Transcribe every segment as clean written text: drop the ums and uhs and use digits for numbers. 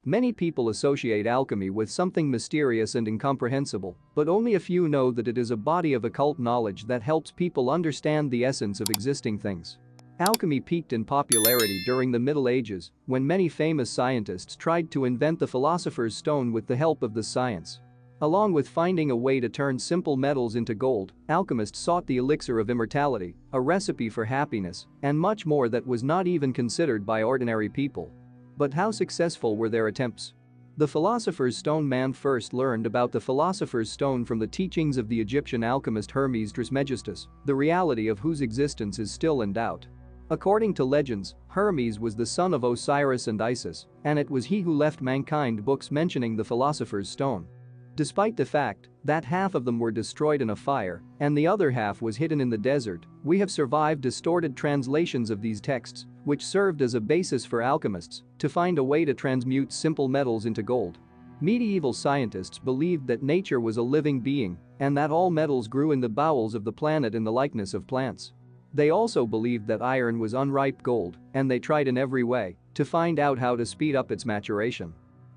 Many people associate alchemy with something mysterious and incomprehensible, but only a few know that it is a body of occult knowledge that helps people understand the essence of existing things. Alchemy peaked in popularity during the Middle Ages when many famous scientists tried to invent the Philosopher's Stone with the help of this science. Along with finding a way to turn simple metals into gold, alchemists sought the elixir of immortality, a recipe for happiness, and much more that was not even considered by ordinary people. But how successful were their attempts? The Philosopher's Stone. Man first learned about the Philosopher's Stone from the teachings of the Egyptian alchemist Hermes Trismegistus, the reality of whose existence is still in doubt. According to legends, Hermes was the son of Osiris and Isis, and it was he who left mankind books mentioning the Philosopher's Stone. Despite the fact that half of them were destroyed in a fire and the other half was hidden in the desert, we have survived distorted translations of these texts, which served as a basis for alchemists to find a way to transmute simple metals into gold. Medieval scientists believed that nature was a living being and that all metals grew in the bowels of the planet in the likeness of plants. They also believed that iron was unripe gold, and they tried in every way to find out how to speed up its maturation.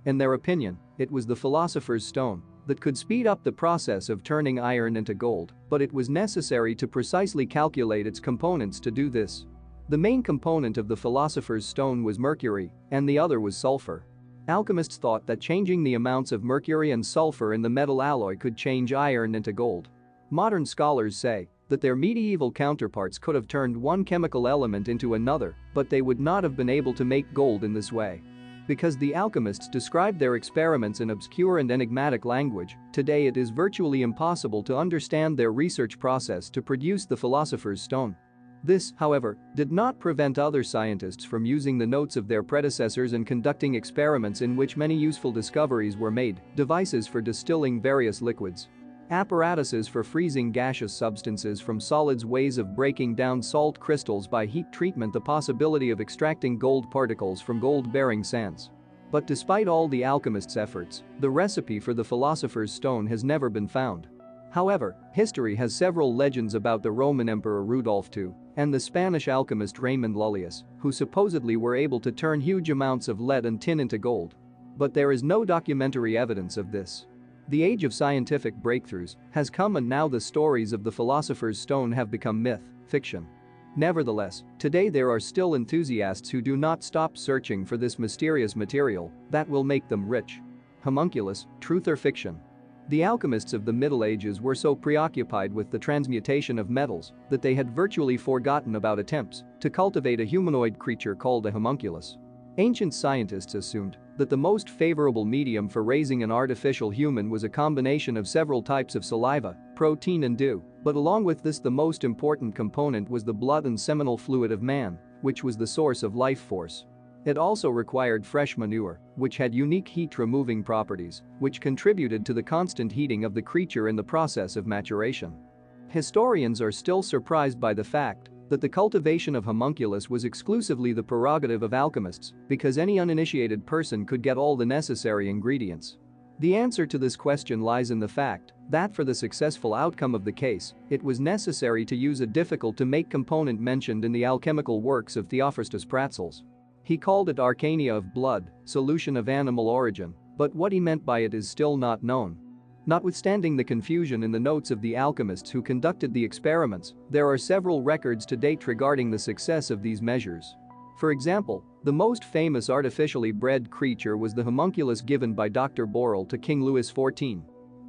In their opinion, it was the Philosopher's Stone that could speed up the process of turning iron into gold, but it was necessary to precisely calculate its components to do this. The main component of the Philosopher's Stone was mercury, and the other was sulfur. Alchemists thought that changing the amounts of mercury and sulfur in the metal alloy could change iron into gold. Modern scholars say that their medieval counterparts could have turned one chemical element into another, but they would not have been able to make gold in this way. Because the alchemists described their experiments in obscure and enigmatic language, today it is virtually impossible to understand their research process to produce the Philosopher's Stone. This, however, did not prevent other scientists from using the notes of their predecessors and conducting experiments in which many useful discoveries were made: devices for distilling various liquids, apparatuses for freezing gaseous substances from solids, ways of breaking down salt crystals by heat treatment, the possibility of extracting gold particles from gold-bearing sands. But despite all the alchemists' efforts, the recipe for the Philosopher's Stone has never been found. However, history has several legends about the Roman Emperor Rudolf II and the Spanish alchemist Raymond Lullius, who supposedly were able to turn huge amounts of lead and tin into gold. But there is no documentary evidence of this. The age of scientific breakthroughs has come, and now the stories of the Philosopher's Stone have become myth, fiction. Nevertheless, today there are still enthusiasts who do not stop searching for this mysterious material that will make them rich. Homunculus, truth or fiction? The alchemists of the Middle Ages were so preoccupied with the transmutation of metals that they had virtually forgotten about attempts to cultivate a humanoid creature called a homunculus. Ancient scientists assumed that the most favorable medium for raising an artificial human was a combination of several types of saliva, protein and dew, but along with this the most important component was the blood and seminal fluid of man, which was the source of life force. It also required fresh manure, which had unique heat-removing properties, which contributed to the constant heating of the creature in the process of maturation. Historians are still surprised by the fact that the cultivation of homunculus was exclusively the prerogative of alchemists, because any uninitiated person could get all the necessary ingredients. The answer to this question lies in the fact that for the successful outcome of the case, it was necessary to use a difficult-to-make component mentioned in the alchemical works of Theophrastus Praxeas. He called it arcania of blood, solution of animal origin, but what he meant by it is still not known. Notwithstanding the confusion in the notes of the alchemists who conducted the experiments, there are several records to date regarding the success of these measures. For example, the most famous artificially bred creature was the homunculus given by Dr. Borel to King Louis XIV.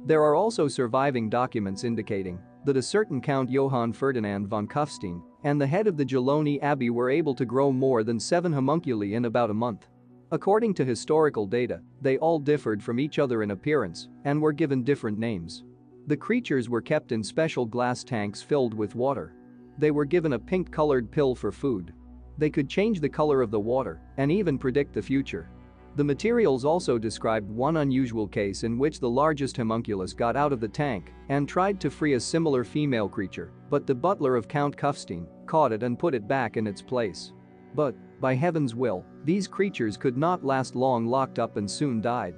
There are also surviving documents indicating that a certain Count Johann Ferdinand von Kufstein and the head of the Geloni Abbey were able to grow more than 7 homunculi in about a month. According to historical data, they all differed from each other in appearance and were given different names. The creatures were kept in special glass tanks filled with water. They were given a pink-colored pill for food. They could change the color of the water and even predict the future. The materials also described one unusual case in which the largest homunculus got out of the tank and tried to free a similar female creature, but the butler of Count Kufstein caught it and put it back in its place. But, by heaven's will, these creatures could not last long locked up and soon died.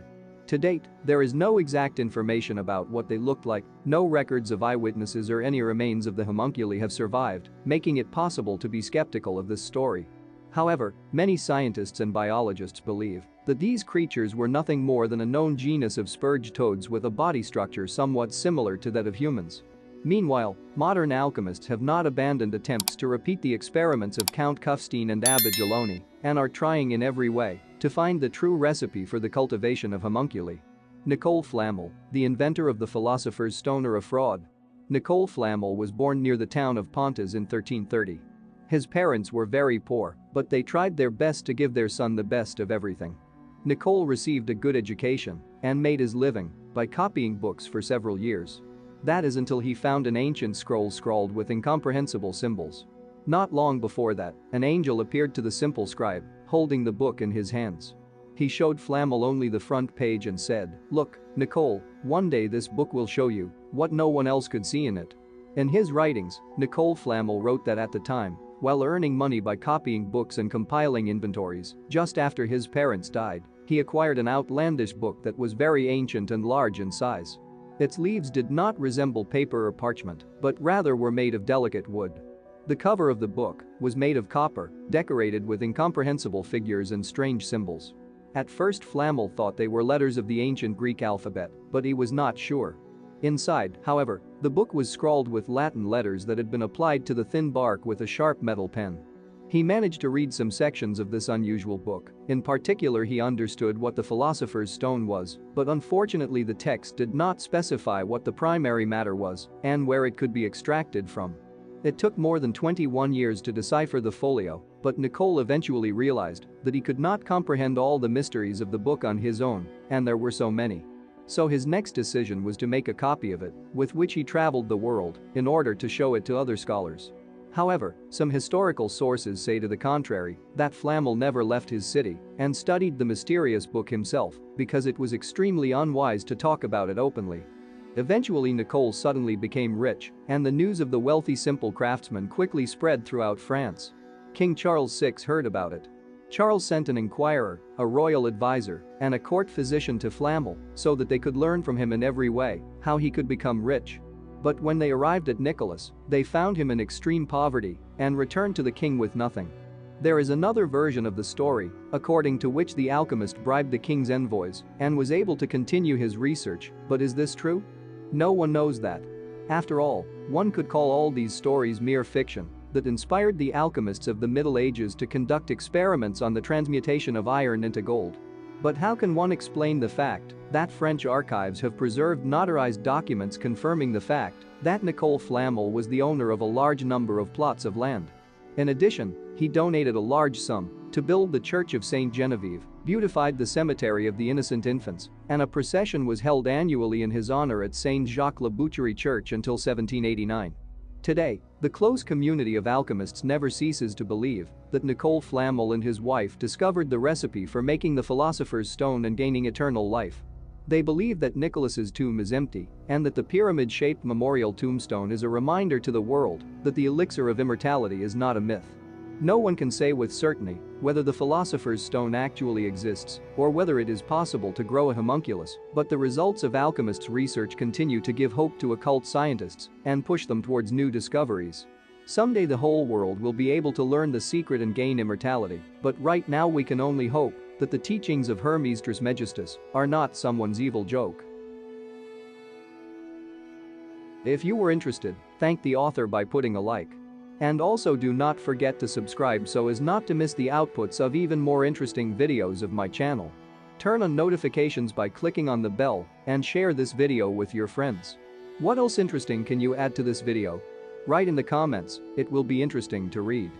To date, there is no exact information about what they looked like, no records of eyewitnesses or any remains of the homunculi have survived, making it possible to be skeptical of this story. However, many scientists and biologists believe that these creatures were nothing more than a known genus of spurge toads with a body structure somewhat similar to that of humans. Meanwhile, modern alchemists have not abandoned attempts to repeat the experiments of Count Kufstein and Abbot Geloni and are trying in every way to find the true recipe for the cultivation of homunculi. Nicole Flamel, the inventor of the Philosopher's Stone, or a fraud. Nicole Flamel was born near the town of Pontus in 1330. His parents were very poor, but they tried their best to give their son the best of everything. Nicole received a good education and made his living by copying books for several years. That is until he found an ancient scroll scrawled with incomprehensible symbols. Not long before that, an angel appeared to the simple scribe, holding the book in his hands. He showed Flamel only the front page and said, "Look, Nicole, one day this book will show you what no one else could see in it." In his writings, Nicole Flamel wrote that at the time, while earning money by copying books and compiling inventories, just after his parents died, he acquired an outlandish book that was very ancient and large in size. Its leaves did not resemble paper or parchment, but rather were made of delicate wood. The cover of the book was made of copper, decorated with incomprehensible figures and strange symbols. At first Flamel thought they were letters of the ancient Greek alphabet, but he was not sure. Inside, however, the book was scrawled with Latin letters that had been applied to the thin bark with a sharp metal pen. He managed to read some sections of this unusual book. In particular, he understood what the Philosopher's Stone was, but unfortunately the text did not specify what the primary matter was and where it could be extracted from. It took more than 21 years to decipher the folio, but Nicole eventually realized that he could not comprehend all the mysteries of the book on his own, and there were so many. So his next decision was to make a copy of it, with which he traveled the world in order to show it to other scholars. However, some historical sources say to the contrary, that Flamel never left his city and studied the mysterious book himself because it was extremely unwise to talk about it openly. Eventually Nicole suddenly became rich, and the news of the wealthy simple craftsman quickly spread throughout France. King Charles VI heard about it. Charles sent an inquirer, a royal advisor, and a court physician to Flamel so that they could learn from him in every way how he could become rich. But when they arrived at Nicholas, they found him in extreme poverty and returned to the king with nothing. There is another version of the story, according to which the alchemist bribed the king's envoys and was able to continue his research, but is this true? No one knows that. After all, one could call all these stories mere fiction that inspired the alchemists of the Middle Ages to conduct experiments on the transmutation of iron into gold. But how can one explain the fact that French archives have preserved notarized documents confirming the fact that Nicole Flamel was the owner of a large number of plots of land? In addition, he donated a large sum to build the Church of Saint Genevieve, beautified the Cemetery of the Innocent Infants, and a procession was held annually in his honor at Saint Jacques La Boucherie Church until 1789. Today, the close community of alchemists never ceases to believe that Nicole Flamel and his wife discovered the recipe for making the Philosopher's Stone and gaining eternal life. They believe that Nicholas's tomb is empty and that the pyramid-shaped memorial tombstone is a reminder to the world that the elixir of immortality is not a myth. No one can say with certainty whether the Philosopher's Stone actually exists or whether it is possible to grow a homunculus, but the results of alchemists' research continue to give hope to occult scientists and push them towards new discoveries. Someday the whole world will be able to learn the secret and gain immortality, but right now we can only hope that the teachings of Hermes Trismegistus are not someone's evil joke. If you were interested, thank the author by putting a like. And also do not forget to subscribe so as not to miss the outputs of even more interesting videos of my channel. Turn on notifications by clicking on the bell and share this video with your friends. What else interesting can you add to this video? Write in the comments, it will be interesting to read.